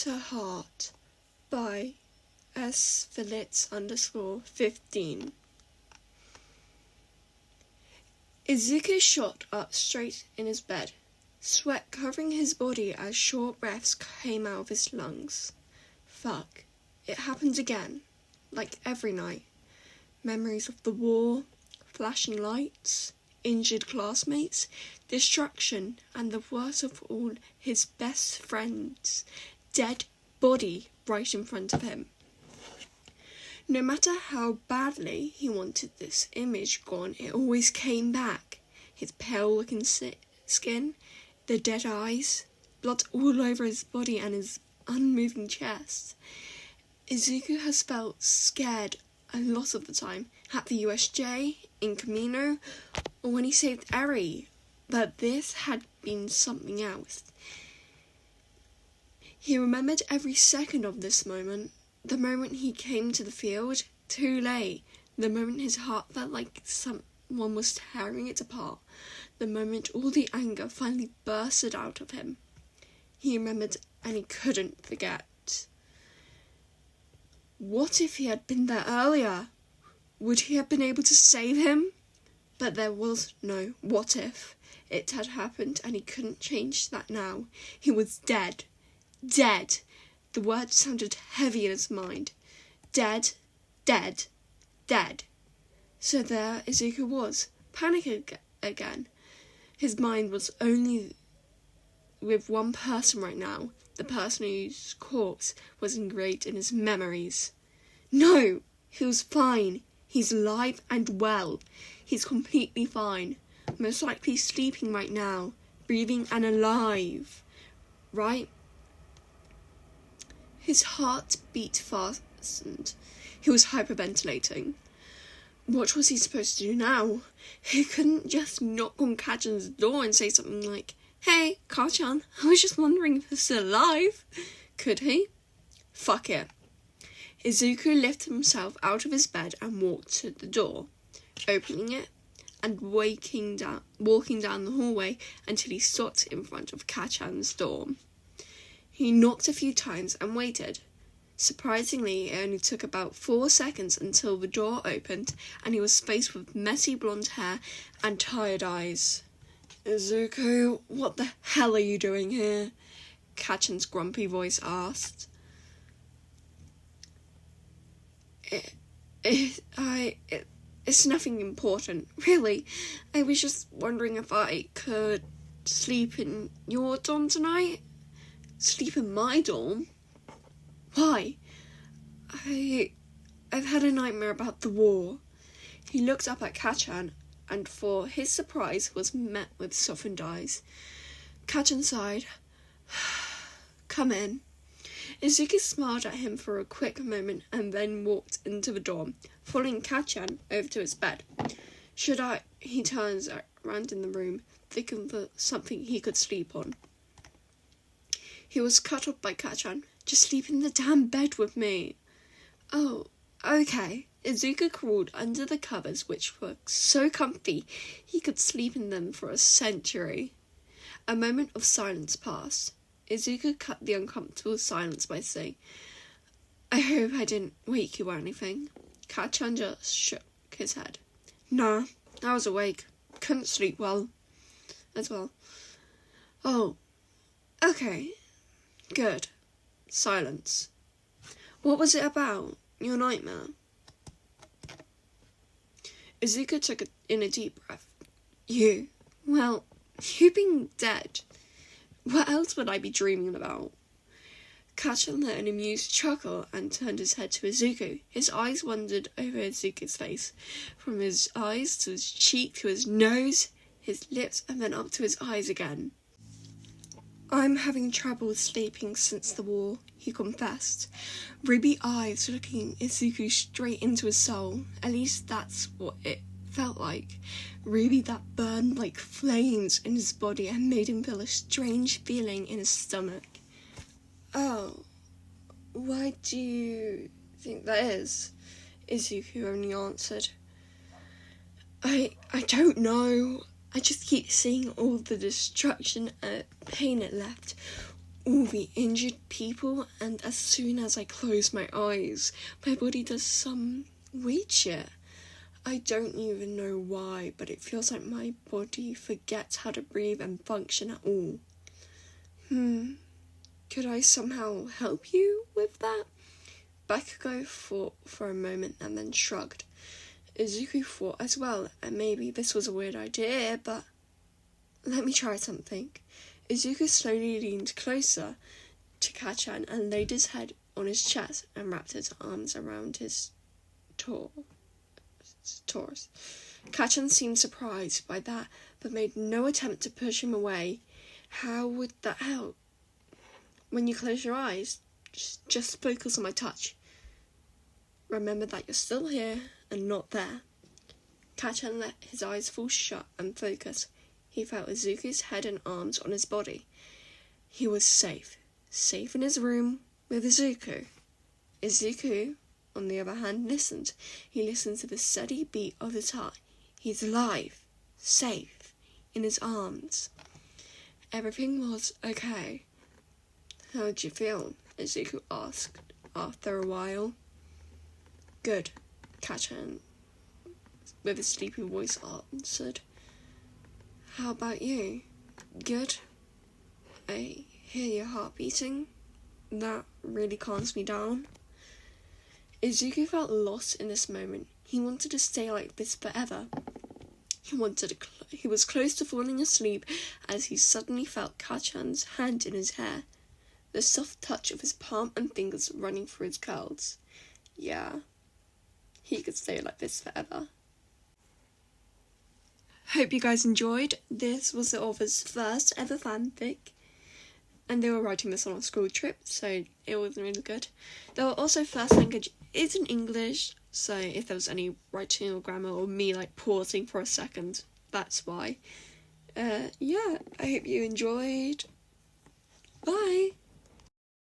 to Heart by S_Phillips_15. Izuku shot up straight in his bed, sweat covering his body as short breaths came out of his lungs. Fuck. It happened again, like every night. Memories of the war, flashing lights, injured classmates, destruction, and the worst of all, his best friend's dead body right in front of him. No matter how badly he wanted this image gone, it always came back. His pale-looking skin, the dead eyes, blood all over his body and his unmoving chest. Izuku has felt scared a lot of the time, at the USJ, in Kamino, or when he saved Eri, but this had been something else. He remembered every second of this moment, the moment he came to the field, too late, the moment his heart felt like someone was tearing it apart, the moment all the anger finally bursted out of him. He remembered and he couldn't forget. What if he had been there earlier? Would he have been able to save him? But there was no what if. It had happened and he couldn't change that now. He was dead. Dead. The word sounded heavy in his mind. Dead, dead, dead. So there Izuku was, panicking again. His mind was only with one person right now, the person whose corpse was engraved in his memories. No! He was fine. He's alive and well. He's completely fine. Most likely sleeping right now, breathing and alive. Right? His heart beat fastened. He was hyperventilating. What was he supposed to do now? He couldn't just knock on Kachan's door and say something like, "Hey, Kachan, I was just wondering if you're still alive." Could he? Fuck it. Izuku lifted himself out of his bed and walked to the door, opening it and walking down the hallway until he stopped in front of Kachan's door. He knocked a few times and waited. Surprisingly, it only took about 4 seconds until the door opened and he was faced with messy blonde hair and tired eyes. "Izuku, what the hell are you doing here?" Kachan's grumpy voice asked. It's nothing important, really. I was just wondering if I could sleep in your dorm tonight? Sleep in my dorm? Why? I've had a nightmare about the war. He looked up at Kachan, and for his surprise was met with softened eyes. Kachan sighed. "Come in." Izuku smiled at him for a quick moment and then walked into the dorm, following Kachan over to his bed. He turns around in the room, thinking for something he could sleep on. He was cut off by Kachan. "Just sleep in the damn bed with me." "Oh, okay." Izuku crawled under the covers, which were so comfy he could sleep in them for a century. A moment of silence passed. Izuku cut the uncomfortable silence by saying, "I hope I didn't wake you or anything." Kachan just shook his head. "Nah, I was awake. Couldn't sleep well. As well." "Oh, okay. Good." Silence. "What was it about? Your nightmare?" Izuku took in a deep breath. "You? Well, you being dead. What else would I be dreaming about?" Kachan let an amused chuckle and turned his head to Izuku. His eyes wandered over Izuku's face, from his eyes to his cheek to his nose, his lips, and then up to his eyes again. "I'm having trouble sleeping since the war," he confessed, ruby eyes looking Izuku straight into his soul. At least that's what it felt like. Ruby that burned like flames in his body and made him feel a strange feeling in his stomach. "Oh, why do you think that is?" Izuku only answered. I don't know. I just keep seeing all the destruction and pain it left. all the injured people, and as soon as I close my eyes, my body does some weird shit. I don't even know why, but it feels like my body forgets how to breathe and function at all. Could I somehow help you with that? Bakugo thought for a moment and then shrugged. Izuku thought as well, and maybe this was a weird idea, but let me try something. Izuku slowly leaned closer to Kacchan and laid his head on his chest and wrapped his arms around his torso. Kacchan seemed surprised by that, but made no attempt to push him away. How would that help? When you close your eyes, just focus on my touch. Remember that you're still here and not there. Kacchan let his eyes fall shut and focus. He felt Izuku's head and arms on his body. He was safe in his room with Izuku. Izuku, on the other hand, listened. He listened to the steady beat of his heart. He's alive, safe, in his arms. Everything was okay. How did you feel? Izuku asked after a while. Good, Kacchan, with a sleepy voice, answered. How about you? Good? I hear your heart beating. That really calms me down. Izuku felt lost in this moment. He wanted to stay like this forever. He was close to falling asleep as he suddenly felt Kacchan's hand in his hair, the soft touch of his palm and fingers running through his curls. Yeah, he could stay like this forever. Hope you guys enjoyed. This was the author's first ever fanfic, and they were writing this on a school trip, so it was really good. Their also first language isn't English, so if there was any writing or grammar or me like pausing for a second, that's why. Yeah, I hope you enjoyed. Bye!